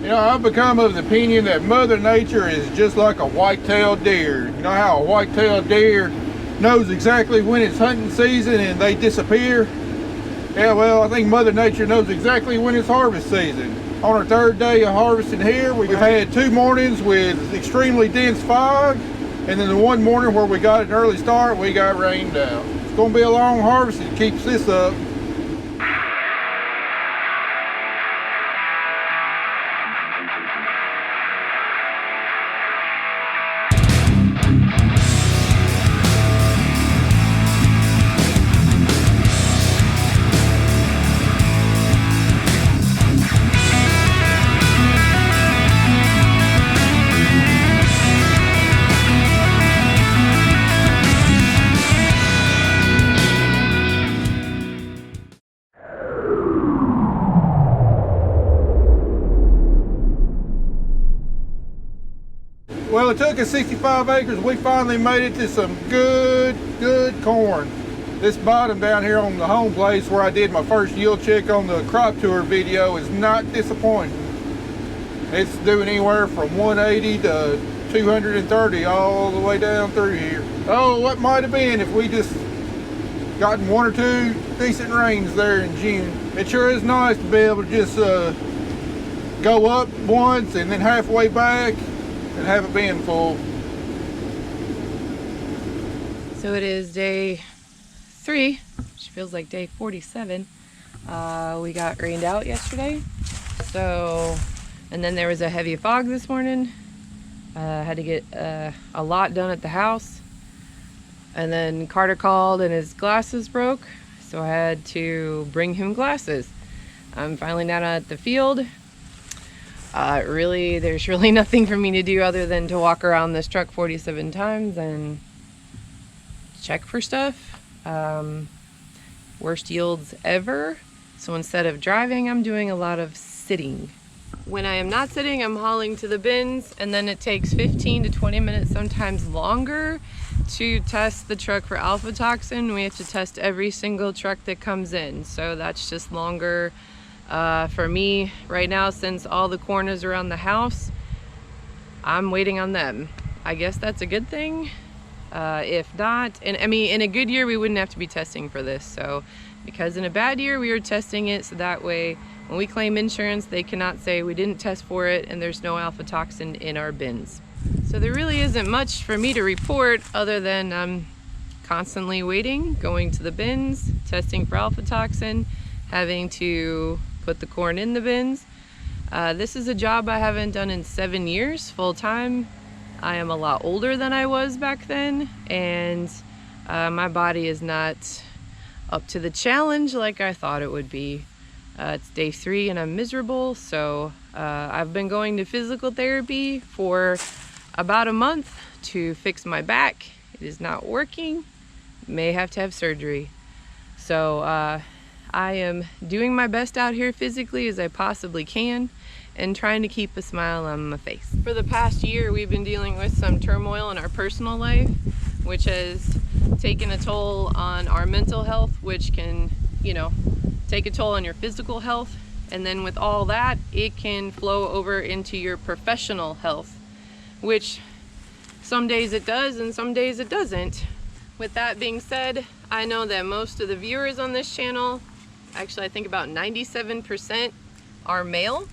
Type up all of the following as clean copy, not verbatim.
You know, I've become of the opinion that Mother Nature is just like a white-tailed deer. You know how a white-tailed deer knows exactly when it's hunting season and they disappear? Yeah, well, I think Mother Nature knows exactly when it's harvest season. On our third day of harvesting here, we've had 2 mornings with extremely dense fog, and then the one morning where we got an early start, we got rained out. It's going to be a long harvest if it keeps this up. Well, it took us 65 acres. We finally made it to some good corn. This bottom down here on the home place where I did my first yield check on the crop tour video is not disappointing. It's doing anywhere from 180 to 230 all the way down through here. Oh, what might have been if we just gotten 1 or 2 decent rains there in June. It sure is nice to be able to just go up once and then halfway back and have it being full. So it is day 3, which feels like day 47. We got rained out yesterday, and then there was a heavy fog this morning. Had to get a lot done at the house, and then Carter called and his glasses broke, so I had to bring him glasses. I'm finally down at the field. There's really nothing for me to do other than to walk around this truck 47 times and check for stuff. Worst yields ever. So instead of driving, I'm doing a lot of sitting. When I am not sitting, I'm hauling to the bins, and then it takes 15 to 20 minutes, sometimes longer, to test the truck for alpha toxin. We have to test every single truck that comes in, so that's just longer. For me right now, since all the corn is around the house, I'm waiting on them. I guess that's a good thing. If not, and I mean, in a good year we wouldn't have to be testing for this, so because in a bad year we are testing it, so that way when we claim insurance they cannot say we didn't test for it and there's no alpha toxin in our bins. So there really isn't much for me to report other than I'm constantly waiting, going to the bins, testing for alpha toxin, having to put the corn in the bins. This is a job I haven't done in 7 years full time. I am a lot older than I was back then, and my body is not up to the challenge like I thought it would be. It's day 3 and I'm miserable, so I've been going to physical therapy for about a month to fix my back. It is not working. May have to have surgery. So I am doing my best out here physically as I possibly can and trying to keep a smile on my face. For the past year, we've been dealing with some turmoil in our personal life, which has taken a toll on our mental health, which can, take a toll on your physical health. And then with all that, it can flow over into your professional health, which some days it does and some days it doesn't. With that being said, I know that most of the viewers on this channel, actually I think about 97%, are male,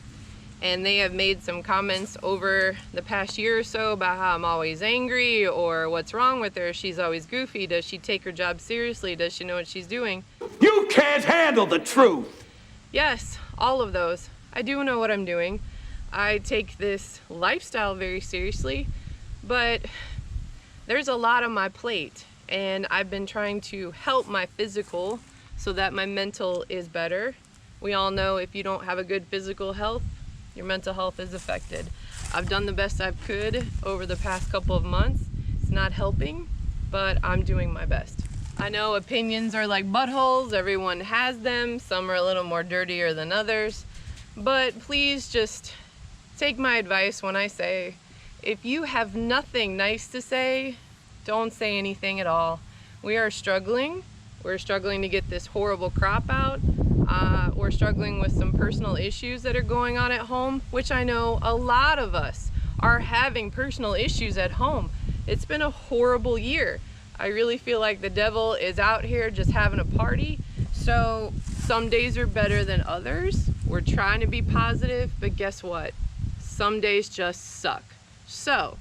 and they have made some comments over the past year or so about how I'm always angry, or what's wrong with her, she's always goofy, does she take her job seriously, does she know what she's doing? You can't handle the truth! Yes, all of those. I do know what I'm doing. I take this lifestyle very seriously, but there's a lot on my plate, and I've been trying to help my physical so that my mental is better. We all know if you don't have a good physical health, your mental health is affected. I've done the best I could over the past couple of months. It's not helping, but I'm doing my best. I know opinions are like buttholes, everyone has them, some are a little more dirtier than others, but please just take my advice when I say, if you have nothing nice to say, don't say anything at all. We are struggling. We're struggling to get this horrible crop out. or struggling with some personal issues that are going on at home, which I know a lot of us are having personal issues at home. It's been a horrible year. I really feel like the devil is out here just having a party. So some days are better than others. We're trying to be positive, but guess what? Some days just suck. So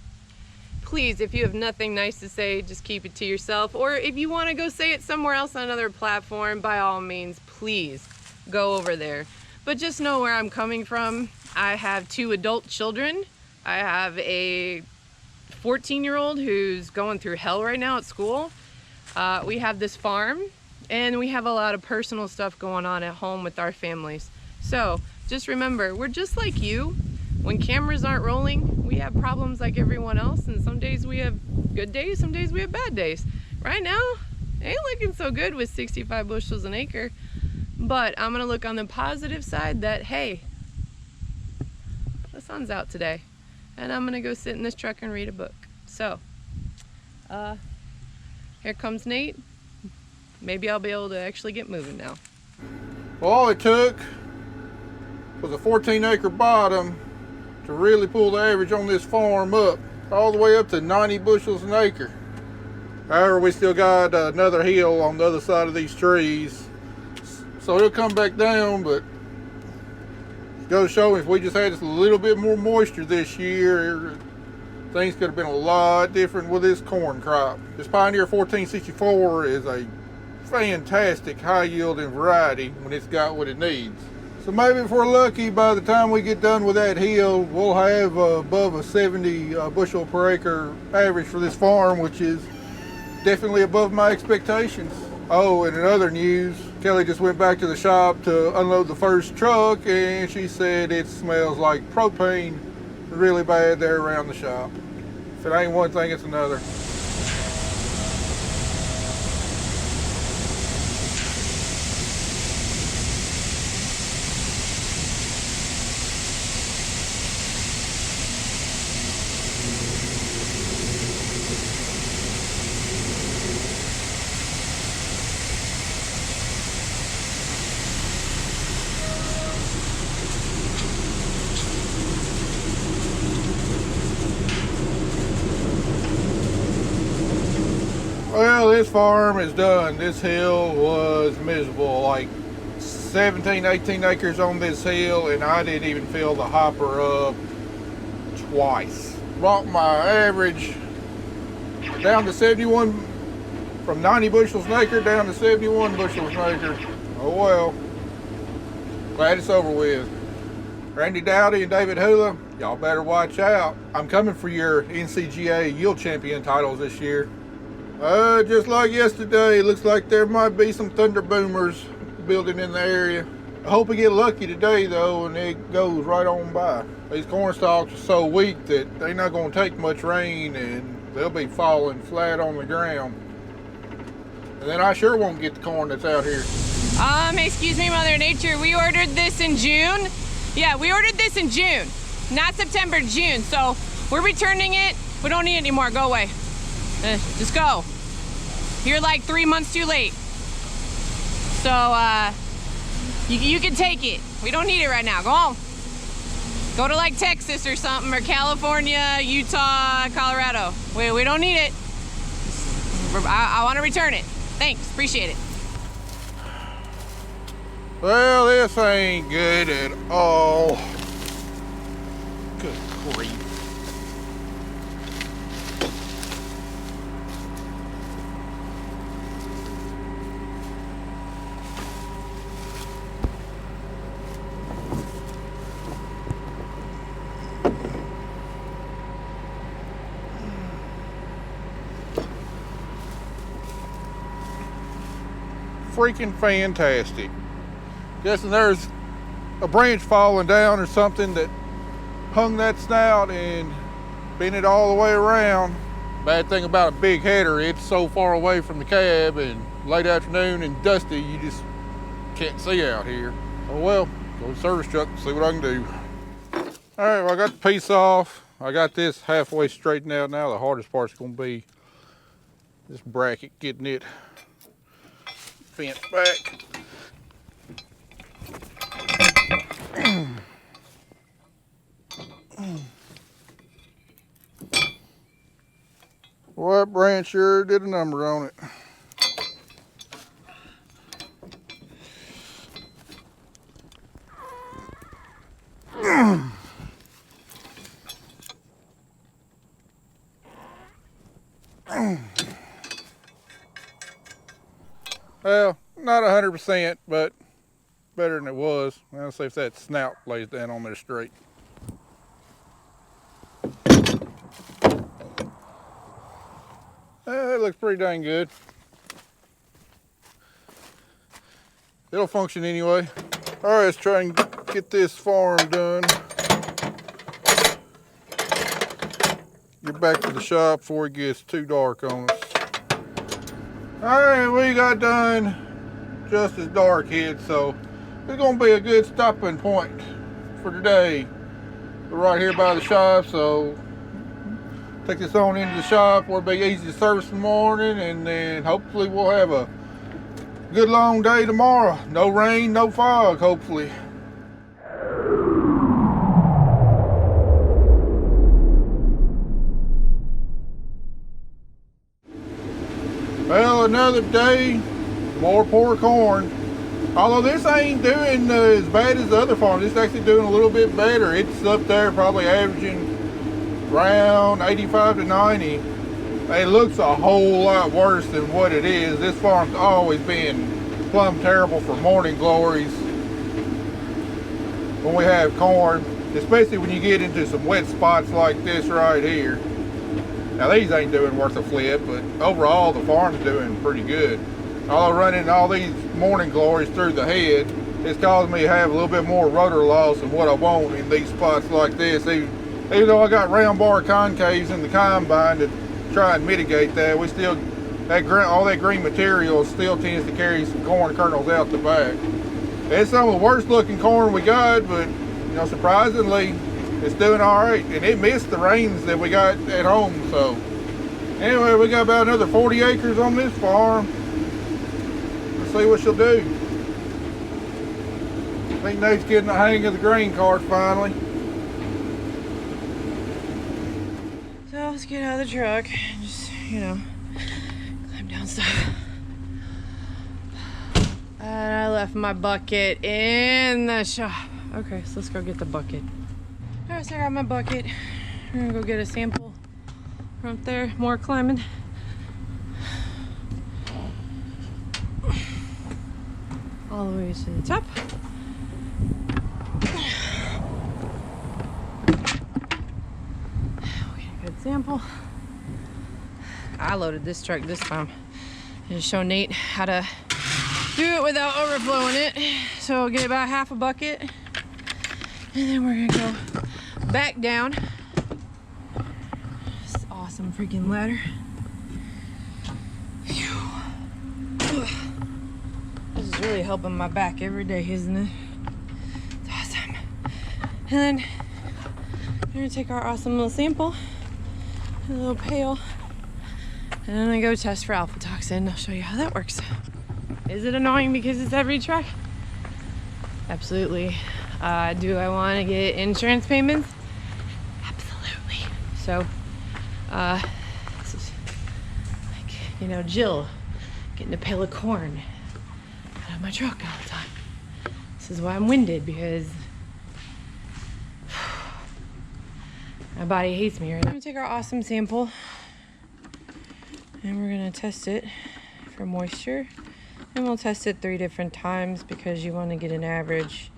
please, if you have nothing nice to say, just keep it to yourself. Or if you want to go say it somewhere else on another platform, by all means, please go over there. But just know where I'm coming from. I have 2 adult children. I have a 14-year-old who's going through hell right now at school. We have this farm, and we have a lot of personal stuff going on at home with our families. So just remember, we're just like you. When cameras aren't rolling, we have problems like everyone else, and some days we have good days, some days we have bad days. Right now, it ain't looking so good with 65 bushels an acre, but I'm gonna look on the positive side that, hey, the sun's out today, and I'm gonna go sit in this truck and read a book. So, here comes Nate. Maybe I'll be able to actually get moving now. Well, all it took was a 14-acre bottom to really pull the average on this farm up, all the way up to 90 bushels an acre. However, we still got another hill on the other side of these trees, so it'll come back down, but it goes to show if we just had just a little bit more moisture this year, things could have been a lot different with this corn crop. This Pioneer 1464 is a fantastic high yielding variety when it's got what it needs. So maybe if we're lucky, by the time we get done with that hill, we'll have above a 70 bushel per acre average for this farm, which is definitely above my expectations. Oh, and in other news, Kelly just went back to the shop to unload the first truck, and she said it smells like propane really bad there around the shop. If it ain't one thing, it's another. Well, this farm is done. This hill was miserable, like 17, 18 acres on this hill, and I didn't even fill the hopper up twice. Brought my average down to 71, from 90 bushels an acre down to 71 bushels an acre. Oh well, glad it's over with. Randy Dowdy and David Hula, y'all better watch out. I'm coming for your NCGA Yield Champion titles this year. Just like yesterday, looks like there might be some thunder boomers building in the area. I hope we get lucky today though, and it goes right on by. These corn stalks are so weak that they're not going to take much rain, and they'll be falling flat on the ground. And then I sure won't get the corn that's out here. Excuse me, Mother Nature, we ordered this in June. Yeah, we ordered this in June, not September, June. So we're returning it. We don't need it anymore, go away. Just go. You're like 3 months too late. So, you can take it. We don't need it right now. Go home. Go to like Texas or something, or California, Utah, Colorado. We don't need it. I want to return it. Thanks, appreciate it. Well, this ain't good at all. Good grief. Freaking fantastic. Guessing there's a branch falling down or something that hung that snout and bent it all the way around. Bad thing about a big header, it's so far away from the cab, and late afternoon and dusty, you just can't see out here. Oh well, go to the service truck and see what I can do. All right, well, I got the piece off. I got this halfway straightened out now. The hardest part's gonna be this bracket, getting it bent back. Well, that branch sure did a number on it. Well, not 100%, but better than it was. Let's see if that snout lays down on there straight. That looks pretty dang good. It'll function anyway. All right, let's try and get this farm done. Get back to the shop before it gets too dark on us. All right, we got done just as dark hit, so it's gonna be a good stopping point for today. We're right here by the shop, so take this on into the shop where it'll be easy to service in the morning, and then hopefully we'll have a good long day tomorrow. No rain, no fog, hopefully. Well, another day, more poor corn. Although this ain't doing as bad as the other farms, it's actually doing a little bit better. It's up there probably averaging around 85 to 90. It looks a whole lot worse than what it is. This farm's always been plumb terrible for morning glories when we have corn, especially when you get into some wet spots like this right here. Now these ain't doing worth a flip, but overall the farm's doing pretty good. Although running all these morning glories through the head, it's causing me to have a little bit more rotor loss than what I want in these spots like this. Even though I got round bar concaves in the combine to try and mitigate that, we still, all that green material still tends to carry some corn kernels out the back. It's some of the worst looking corn we got, but you know, surprisingly, it's doing all right. And it missed the rains that we got at home. So anyway, we got about another 40 acres on this farm. Let's see what she'll do. I think Nate's getting the hang of the grain cart finally. So let's get out of the truck and just, you know, climb down stuff. And I left my bucket in the shop. Okay, so let's go get the bucket. All right, so I got my bucket. We're gonna go get a sample from up there. More climbing. All the way to the top. We'll get a good sample. I loaded this truck this time. I just show Nate how to do it without overflowing it. So we'll get about half a bucket. And then we're gonna go back down. This awesome freaking ladder. Phew. This is really helping my back every day, isn't it? It's awesome. And then we're gonna take our awesome little sample, a little pail, and I'm gonna go test for aflatoxin. I'll show you how that works. Is it annoying because it's every truck? Absolutely. Do I want to get insurance payments? Absolutely. So, this is like, you know, Jill getting a pail of corn out of my truck all the time. This is why I'm winded, because my body hates me right now. I'm gonna take our awesome sample and we're gonna test it for moisture. And we'll test it 3 different times because you want to get an average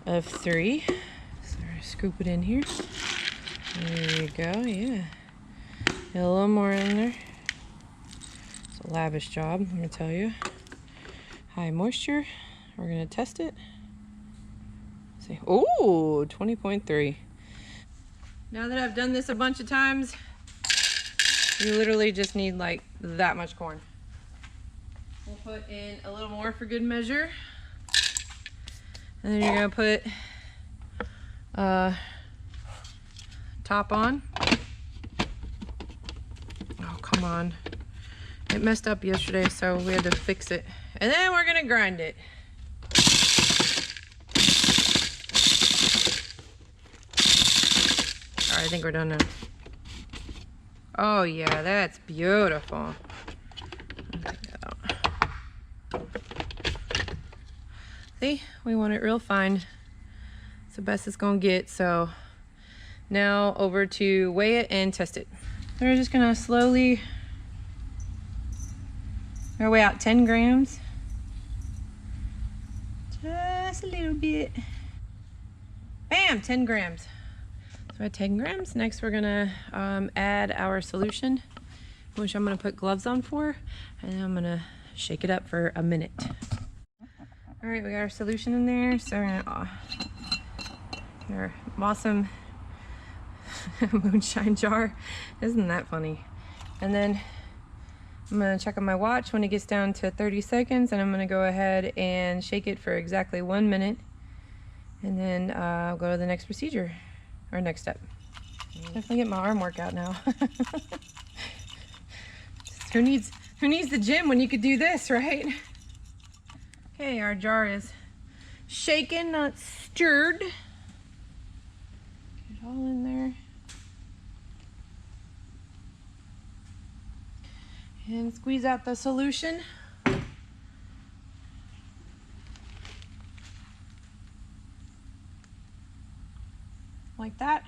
of 3. So we're gonna scoop it in here. There you go, yeah. Get a little more in there. It's a lavish job, I'm gonna tell you. High moisture. We're gonna test it. See, oh, 20.3. Now that I've done this a bunch of times, you literally just need like that much corn. We'll put in a little more for good measure. And then you're gonna put top on. Oh, come on. It messed up yesterday, so we had to fix it. And then we're gonna grind it. All right, I think we're done now. Oh yeah, that's beautiful. Take that out. See, we want it real fine. It's the best it's gonna get. So now over to weigh it and test it. We're just gonna slowly weigh out 10 grams. Just a little bit. Bam, 10 grams. So at 10 grams, next we're gonna add our solution, which I'm gonna put gloves on for, and then I'm gonna shake it up for a minute. All right, we got our solution in there, so we're gonna our awesome moonshine jar. Isn't that funny? And then I'm gonna check on my watch when it gets down to 30 seconds, and I'm gonna go ahead and shake it for exactly 1 minute, and then I'll go to the next procedure, or next step. Definitely get my arm workout now. Who needs the gym when you could do this, right? Okay, our jar is shaken, not stirred. Get it all in there. And squeeze out the solution. Like that.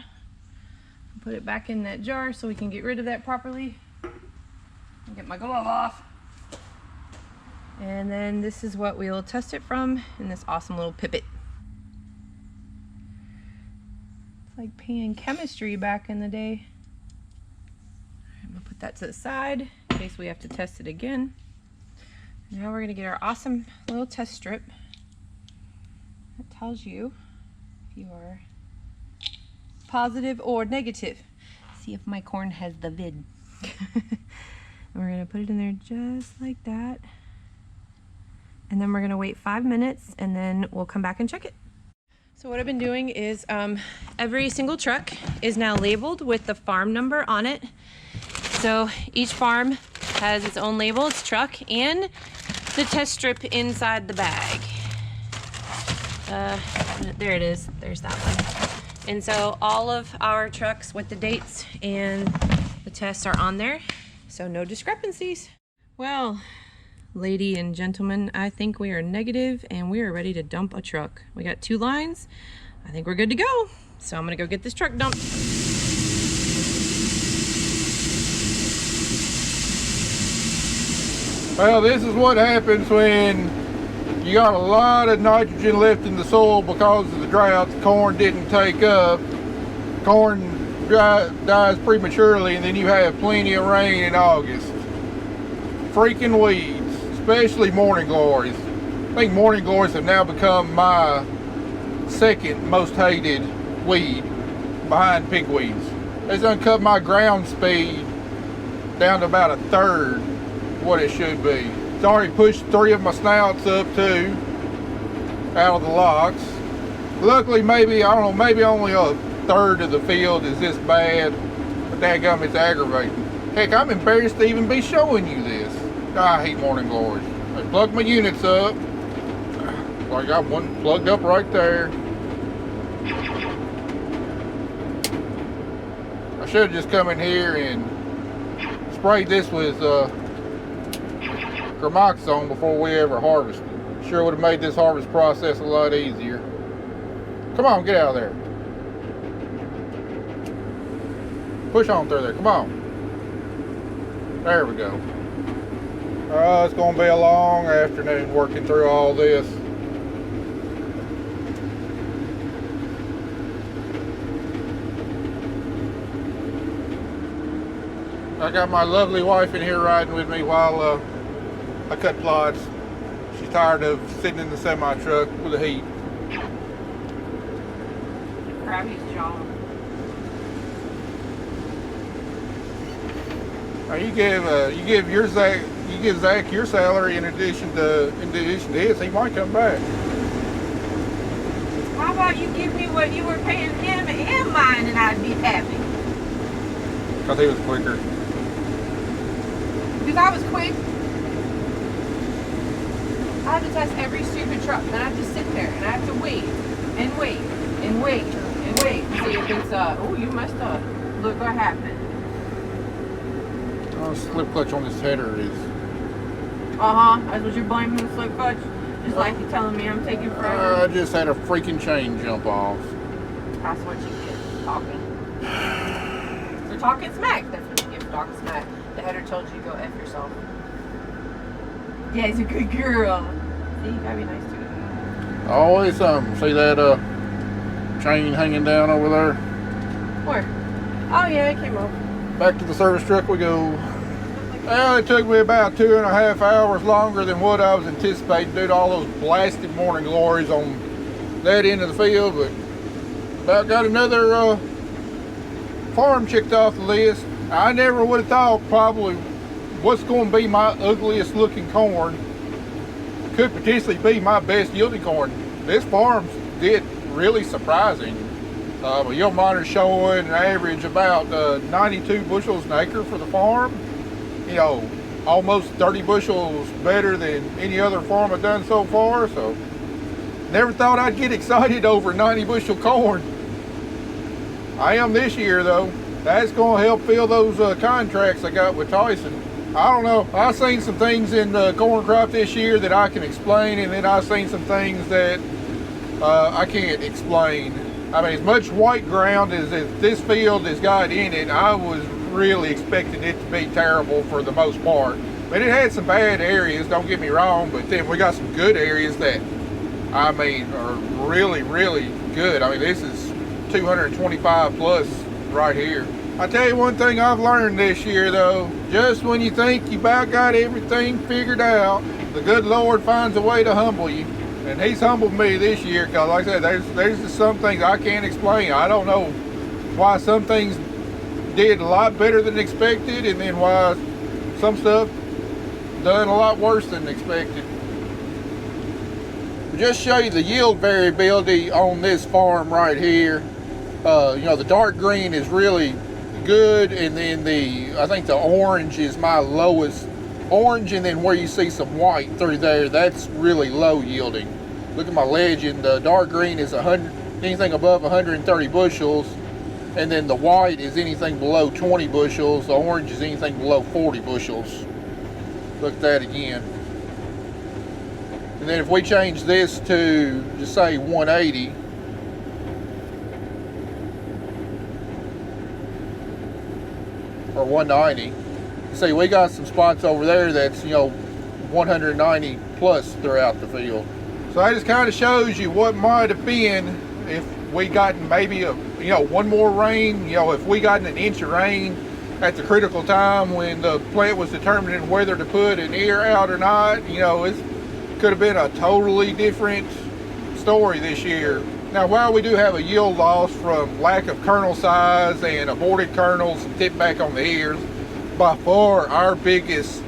Put it back in that jar so we can get rid of that properly. And get my glove off. And then this is what we'll test it from in this awesome little pipette. It's like paying chemistry back in the day. I'm gonna put that to the side in case we have to test it again. Now we're gonna get our awesome little test strip that tells you if you are positive or negative. See if my corn has the vid. And we're gonna put it in there just like that. And then we're gonna wait 5 minutes, and then we'll come back and check it. So what I've been doing is every single truck is now labeled with the farm number on it. So each farm has its own label, its truck, and the test strip inside the bag. There it is, there's that one. And so all of our trucks with the dates and the tests are on there, so no discrepancies. Well, lady and gentlemen, I think we are negative and we are ready to dump a truck. We got 2 lines. I think we're good to go. So I'm gonna go get this truck dumped. Well, this is what happens when you got a lot of nitrogen left in the soil because of the drought. The corn didn't take up. Corn dies prematurely, and then you have plenty of rain in August. Freaking weeds, especially morning glories. I think morning glories have now become my second most hated weed behind pigweeds. It's done cut my ground speed down to about 1/3 what it should be. It's already pushed 3 of my snouts up too, out of the locks. Luckily, maybe, I don't know, maybe only 1/3 of the field is this bad, but dadgum, it's aggravating. Heck, I'm embarrassed to even be showing you this. I hate morning glories. I plugged my units up. Well, I got one plugged up right there. I should have just come in here and sprayed this with Gramoxone before we ever harvested. Sure would have made this harvest process a lot easier. Come on, get out of there. Push on through there, come on. There we go. It's going to be a long afternoon working through all this. I got my lovely wife in here riding with me while I cut plots. She's tired of sitting in the semi-truck with the heat. Grab his jaw. Now you give Zach your salary in addition to his. He might come back. How about you give me what you were paying him and mine, and I'd be happy. Because he was quicker. Because I was quick. I have to test every stupid truck, and I have to sit there, and I have to wait, and wait, and wait, and wait, see if it's oh, you messed up. Look what happened. Oh, slip clutch on this header is. That's what you're blaming the slip clutch. Just like you're telling me I'm taking forever. I just had a freaking chain jump off. That's what you get talking. For talking smack. That's what you get for talking smack. The header told you to go F yourself. Yeah, he's a good girl. See, you gotta be nice to it. Always see that chain hanging down over there? Where? Oh yeah, it came up. Back to the service truck we go. Well, it took me about 2.5 hours longer than what I was anticipating due to all those blasted morning glories on that end of the field, but about got another farm checked off the list. I never would have thought probably what's going to be my ugliest looking corn could potentially be my best yielding corn. This farm did really surprising. My yield monitor showing an average about 92 bushels an acre for the farm. You know, almost 30 bushels better than any other farm I've done so far. So never thought I'd get excited over 90 bushel corn. I am this year though. That's going to help fill those contracts I got with Tyson. I don't know. I've seen some things in the corn crop this year that I can explain, and then I've seen some things that I can't explain. I mean, as much white ground as this field has got in it, I was really expecting it to be terrible for the most part. But it had some bad areas, don't get me wrong, but then we got some good areas that, I mean, are really, really good. I mean, this is 225 plus right here. I tell you one thing I've learned this year though, just when you think you about got everything figured out, the good Lord finds a way to humble you. And he's humbled me this year because like I said, there's just some things I can't explain. I don't know why some things did a lot better than expected and then why some stuff done a lot worse than expected. Just show you the yield variability on this farm right here. You know, the dark green is really good, and then I think the orange is my lowest orange, and then where you see some white through there, that's really low yielding. Look at my legend. The dark green is anything above 130 bushels, and then the white is anything below 20 bushels. The orange is anything below 40 bushels. Look at that again. And then if we change this to just say 180, or 190, see we got some spots over there that's, you know, 190 plus throughout the field. So that just kind of shows you what might have been if we gotten maybe one more rain. You know, if we gotten an inch of rain at the critical time when the plant was determining whether to put an ear out or not, you know, it could have been a totally different story this year. Now, while we do have a yield loss from lack of kernel size and aborted kernels and tip back on the ears, by far our biggest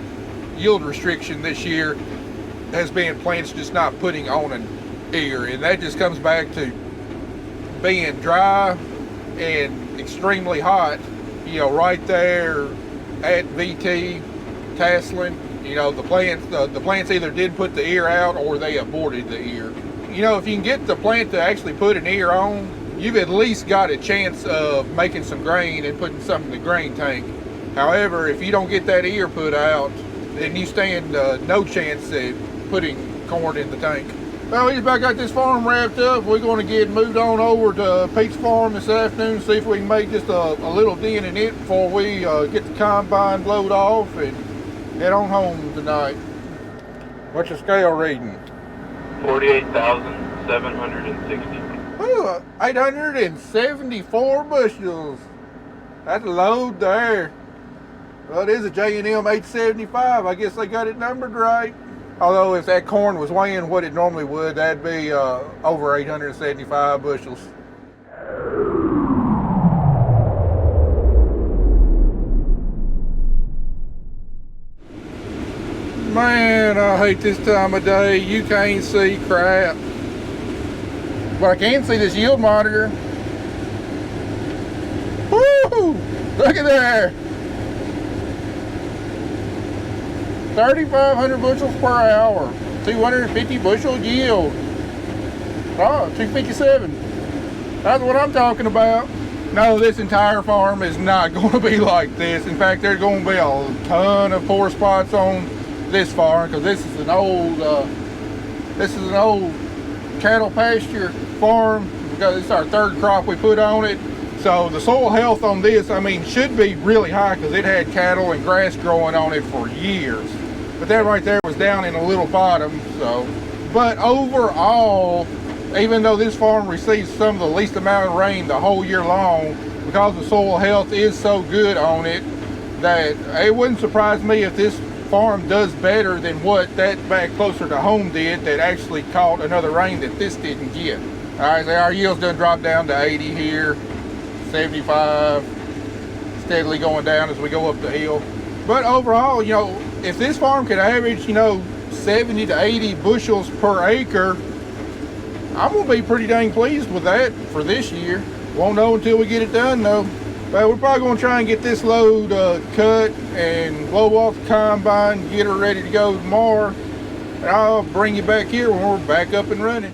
yield restriction this year has been plants just not putting on an ear, and that just comes back to being dry and extremely hot, you know, right there at VT tasseling. You know, the plants either did put the ear out or they aborted the ear. You know, if you can get the plant to actually put an ear on, you've at least got a chance of making some grain and putting something in the grain tank. However, if you don't get that ear put out, then you stand no chance at putting corn in the tank. Well, we just about got this farm wrapped up. We're going to get moved on over to Pete's farm this afternoon, see if we can make just a little dent in it before we get the combine blowed off and head on home tonight. What's your scale reading? 48,760. Ooh, 874 bushels. That's a load there. Well, it is a J&M 875. I guess they got it numbered right. Although if that corn was weighing what it normally would, that'd be over 875 bushels. Man, I hate this time of day. You can't see crap. But I can see this yield monitor. Woo! Look at there. 3,500 bushels per hour. 250 bushel yield. Oh, 257. That's what I'm talking about. No, this entire farm is not going to be like this. In fact, there's going to be a ton of poor spots on this farm because this is an old cattle pasture farm because it's our third crop we put on it. So the soil health on this, I mean, should be really high because it had cattle and grass growing on it for years. But that right there was down in a little bottom. So, but overall, even though this farm receives some of the least amount of rain the whole year long, because the soil health is so good on it, that it wouldn't surprise me if this farm does better than what that back closer to home did that actually caught another rain that this didn't get. All right, so our yields done dropped down to 80 here, 75, steadily going down as we go up the hill. But overall, you know, if this farm could average, you know, 70 to 80 bushels per acre, I'm gonna be pretty dang pleased with that for this year. Won't know until we get it done though. But we're probably gonna try and get this load cut and blow off the combine, get her ready to go tomorrow. And I'll bring you back here when we're back up and running.